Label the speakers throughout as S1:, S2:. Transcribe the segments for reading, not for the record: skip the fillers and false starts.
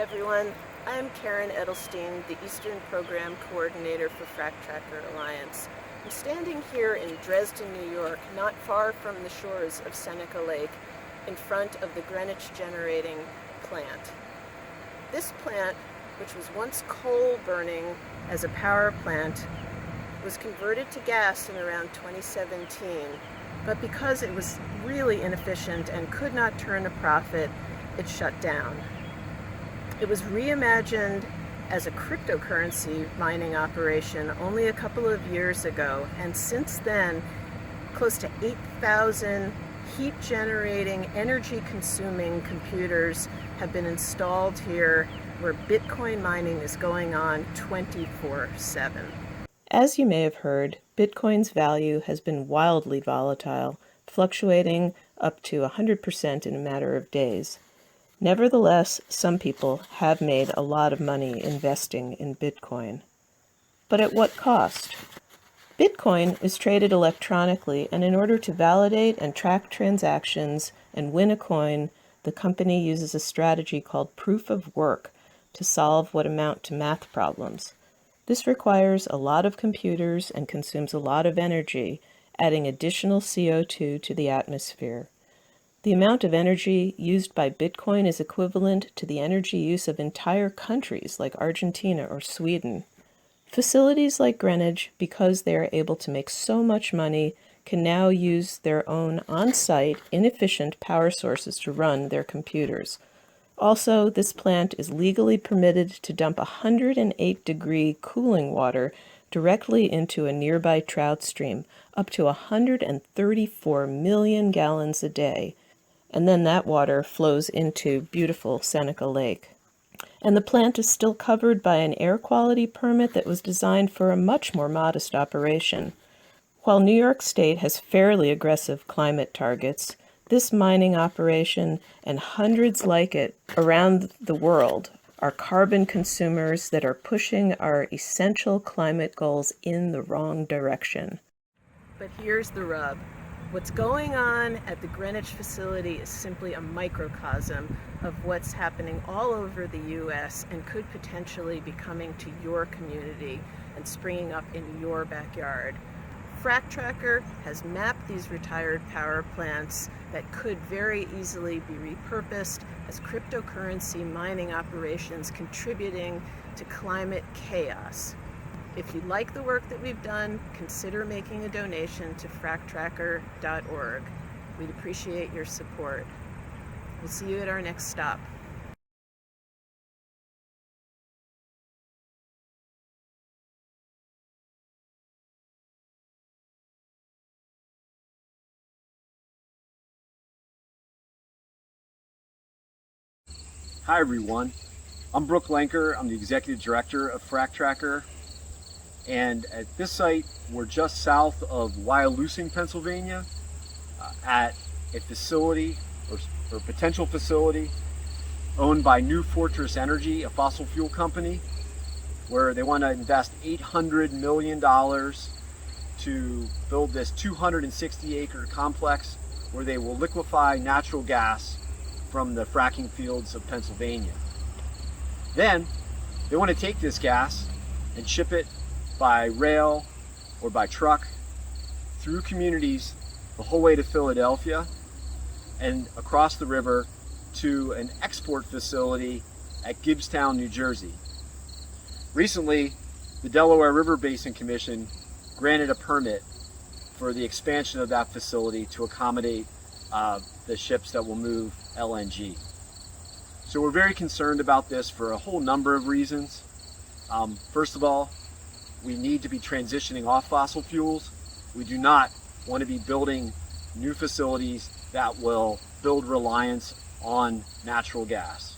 S1: everyone, I'm Karen Edelstein, the Eastern Program Coordinator for FracTracker Alliance. I'm standing here in Dresden, New York, not far from the shores of Seneca Lake, in front of the Greenwich generating plant. This plant, which was once coal burning as a power plant, was converted to gas in around 2017, but because it was really inefficient and could not turn a profit, it shut down. It was reimagined as a cryptocurrency mining operation only a couple of years ago, and since then, close to 8,000 heat-generating, energy-consuming computers have been installed here where Bitcoin mining is going on 24/7. As you may have heard, Bitcoin's value has been wildly volatile, fluctuating up to 100% in a matter of days. Nevertheless, some people have made a lot of money investing in Bitcoin. But at what cost? Bitcoin is traded electronically, and in order to validate and track transactions and win a coin, the company uses a strategy called proof of work to solve what amount to math problems. This requires a lot of computers and consumes a lot of energy, adding additional CO2 to the atmosphere. The amount of energy used by Bitcoin is equivalent to the energy use of entire countries like Argentina or Sweden. Facilities like Greenwich, because they are able to make so much money, can now use their own on-site, inefficient power sources to run their computers. Also, this plant is legally permitted to dump 108-degree cooling water directly into a nearby trout stream, up to 134 million gallons a day. And then that water flows into beautiful Seneca Lake. And the plant is still covered by an air quality permit that was designed for a much more modest operation. While New York State has fairly aggressive climate targets, this mining operation and hundreds like it around the world are carbon consumers that are pushing our essential climate goals in the wrong direction. But here's the rub. What's going on at the Greenwich facility is simply a microcosm of what's happening all over the U.S. and could potentially be coming to your community and springing up in your backyard. FracTracker has mapped these retired power plants that could very easily be repurposed as cryptocurrency mining operations contributing to climate chaos. If you like the work that we've done, consider making a donation to FracTracker.org. We'd appreciate your support. We'll see you at our next stop.
S2: Hi everyone, I'm Brook Karen. I'm the Executive Director of FracTracker. And at this site, we're just south of Wyalusing, Pennsylvania, at a facility or potential facility owned by New Fortress Energy, a fossil fuel company, where they want to invest $800 million to build this 260-acre complex where they will liquefy natural gas from the fracking fields of Pennsylvania. Then they want to take this gas and ship it by rail or by truck through communities the whole way to Philadelphia and across the river to an export facility at Gibbstown, New Jersey. Recently, the Delaware River Basin Commission granted a permit for the expansion of that facility to accommodate the ships that will move LNG. So we're very concerned about this for a whole number of reasons. First of all, we need to be transitioning off fossil fuels. We do not want to be building new facilities that will build reliance on natural gas.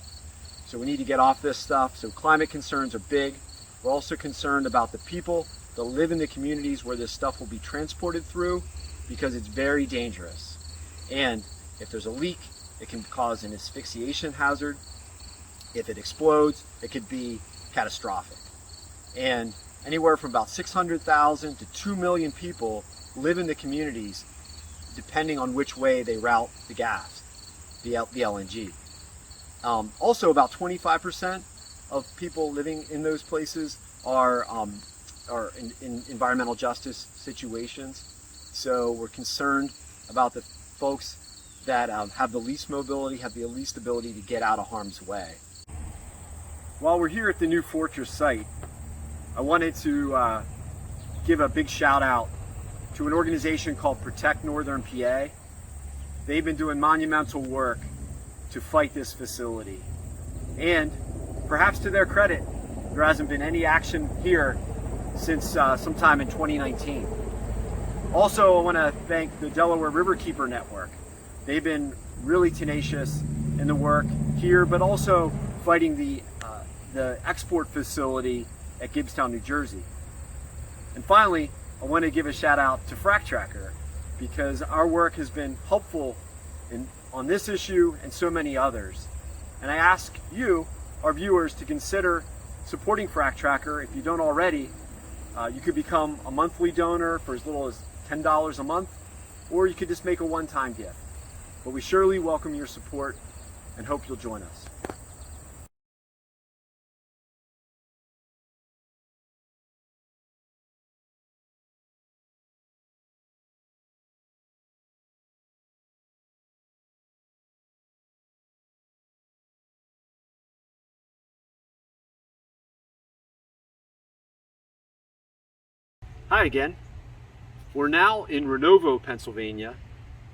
S2: So we need to get off this stuff. So climate concerns are big. We're also concerned about the people that live in the communities where this stuff will be transported through, because it's very dangerous. And if there's a leak, it can cause an asphyxiation hazard. If it explodes, it could be catastrophic. And anywhere from about 600,000 to 2 million people live in the communities, depending on which way they route the gas, the LNG. Also, about 25% of people living in those places are in environmental justice situations. So we're concerned about the folks that have the least mobility, have the least ability to get out of harm's way. While we're here at the new Fortress site, I wanted to give a big shout out to an organization called Protect Northern PA. They've been doing monumental work to fight this facility. And perhaps to their credit, there hasn't been any action here since sometime in 2019. Also, I want to thank the Delaware Riverkeeper Network. They've been really tenacious in the work here, but also fighting the export facility at Gibbstown, New Jersey. And finally, I want to give a shout out to FracTracker, because our work has been helpful on this issue and so many others. And I ask you, our viewers, to consider supporting FracTracker. If you don't already, you could become a monthly donor for as little as $10 a month, or you could just make a one-time gift. But we surely welcome your support and hope you'll join us. Hi again. We're now in Renovo, Pennsylvania,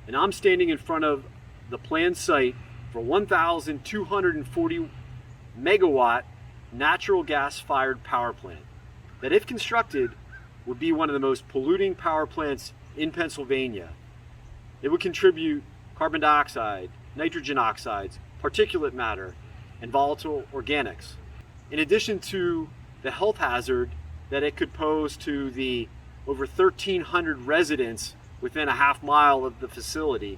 S2: and I'm standing in front of the planned site for 1,240 megawatt natural gas fired power plant that, if constructed, would be one of the most polluting power plants in Pennsylvania. It would contribute carbon dioxide, nitrogen oxides, particulate matter, and volatile organics, in addition to the health hazard that it could pose to the over 1,300 residents within a half mile of the facility.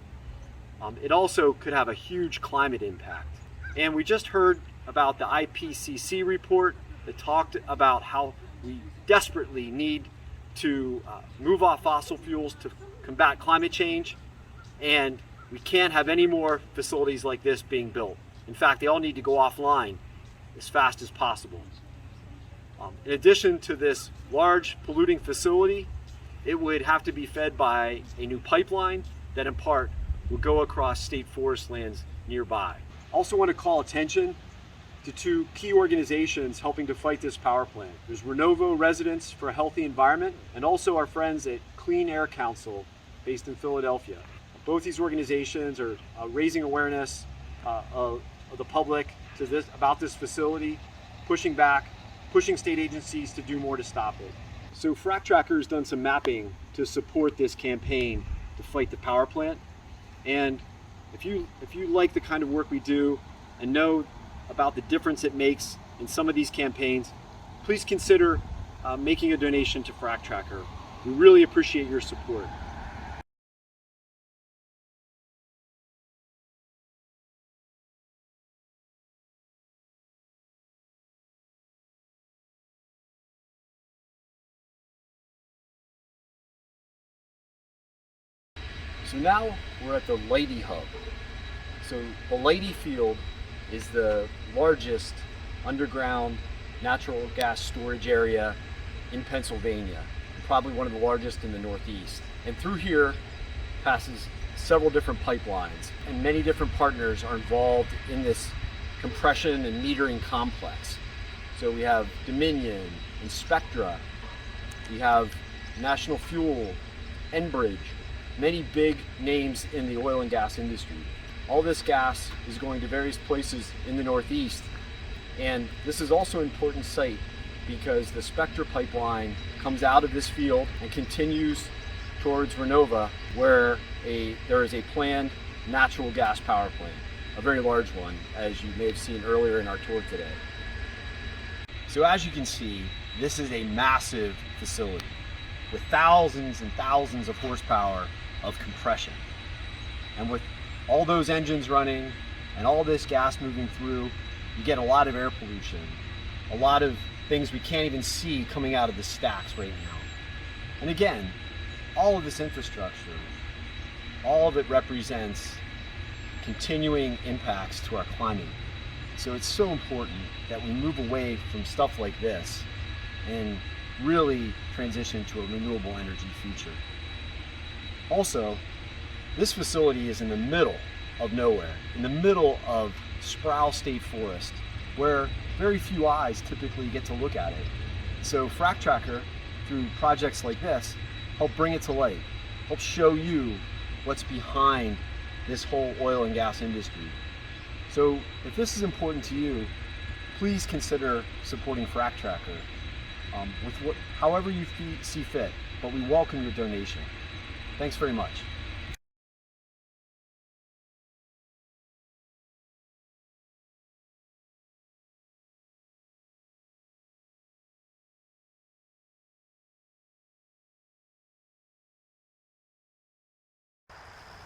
S2: It also could have a huge climate impact. And we just heard about the IPCC report that talked about how we desperately need to move off fossil fuels to combat climate change, and we can't have any more facilities like this being built. In fact, they all need to go offline as fast as possible. In addition to this large polluting facility, it would have to be fed by a new pipeline that in part would go across state forest lands nearby. I also want to call attention to two key organizations helping to fight this power plant. There's Renovo Residents for a Healthy Environment, and also our friends at Clean Air Council based in Philadelphia. Both these organizations are raising awareness of the public about this facility, pushing state agencies to do more to stop it. So FracTracker has done some mapping to support this campaign to fight the power plant. And if you like the kind of work we do and know about the difference it makes in some of these campaigns, please consider making a donation to FracTracker. We really appreciate your support. So now we're at the Leidy hub. So the Leidy field is the largest underground natural gas storage area in Pennsylvania, probably one of the largest in the Northeast. And through here passes several different pipelines, and many different partners are involved in this compression and metering complex. So we have Dominion and Spectra, we have National Fuel, Enbridge, many big names in the oil and gas industry. All this gas is going to various places in the Northeast, and this is also an important site because the Spectra pipeline comes out of this field and continues towards Renovo, where there is a planned natural gas power plant, a very large one, as you may have seen earlier in our tour today. So as you can see, this is a massive facility with thousands and thousands of horsepower of compression. And with all those engines running and all this gas moving through, you get a lot of air pollution, a lot of things we can't even see coming out of the stacks right now. And again, all of this infrastructure, all of it represents continuing impacts to our climate. So it's so important that we move away from stuff like this and really transition to a renewable energy future. Also, this facility is in the middle of nowhere, in the middle of Sproul State Forest, where very few eyes typically get to look at it. So FracTracker, through projects like this, help bring it to light, help show you what's behind this whole oil and gas industry. So if this is important to you, please consider supporting FracTracker with however you see fit, but we welcome your donation. Thanks very much.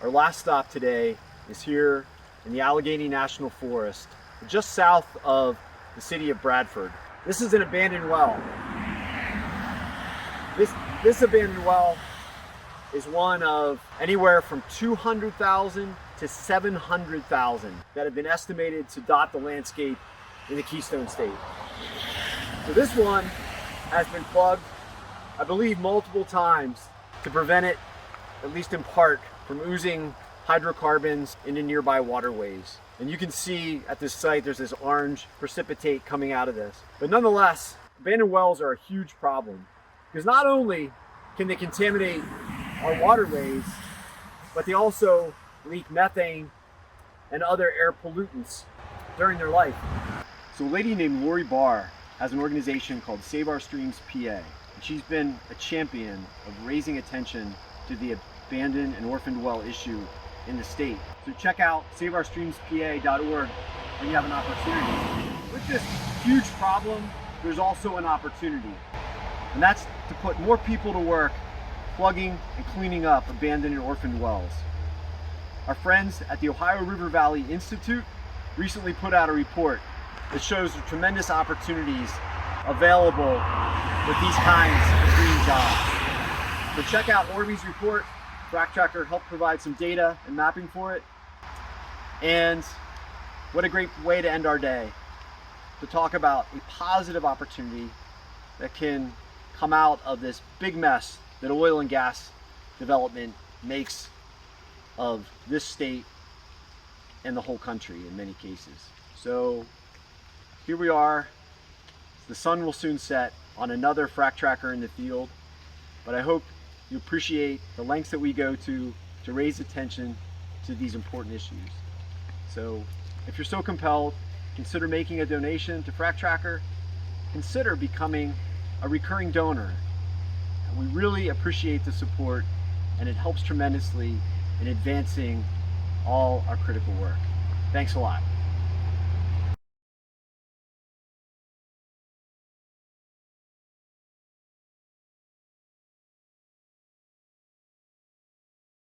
S2: Our last stop today is here in the Allegheny National Forest, just south of the city of Bradford. This is an abandoned well. This abandoned well is one of anywhere from 200,000 to 700,000 that have been estimated to dot the landscape in the Keystone State. So this one has been plugged, I believe, multiple times to prevent it, at least in part, from oozing hydrocarbons into nearby waterways. And you can see at this site there's this orange precipitate coming out of this. But nonetheless, abandoned wells are a huge problem, because not only can they contaminate our waterways, but they also leak methane and other air pollutants during their life. So a lady named Lori Barr has an organization called Save Our Streams PA. And she's been a champion of raising attention to the abandoned and orphaned well issue in the state. So check out saveourstreamspa.org when you have an opportunity. With this huge problem, there's also an opportunity. And that's to put more people to work plugging and cleaning up abandoned and orphaned wells. Our friends at the Ohio River Valley Institute recently put out a report that shows the tremendous opportunities available with these kinds of green jobs. So check out Orby's report. FracTracker helped provide some data and mapping for it. And what a great way to end our day, to talk about a positive opportunity that can come out of this big mess that oil and gas development makes of this state and the whole country in many cases. So here we are. The sun will soon set on another FracTracker in the field, but I hope you appreciate the lengths that we go to raise attention to these important issues. So if you're so compelled, consider making a donation to FracTracker. Consider becoming a recurring donor. We really appreciate the support, and it helps tremendously in advancing all our critical work. Thanks a lot.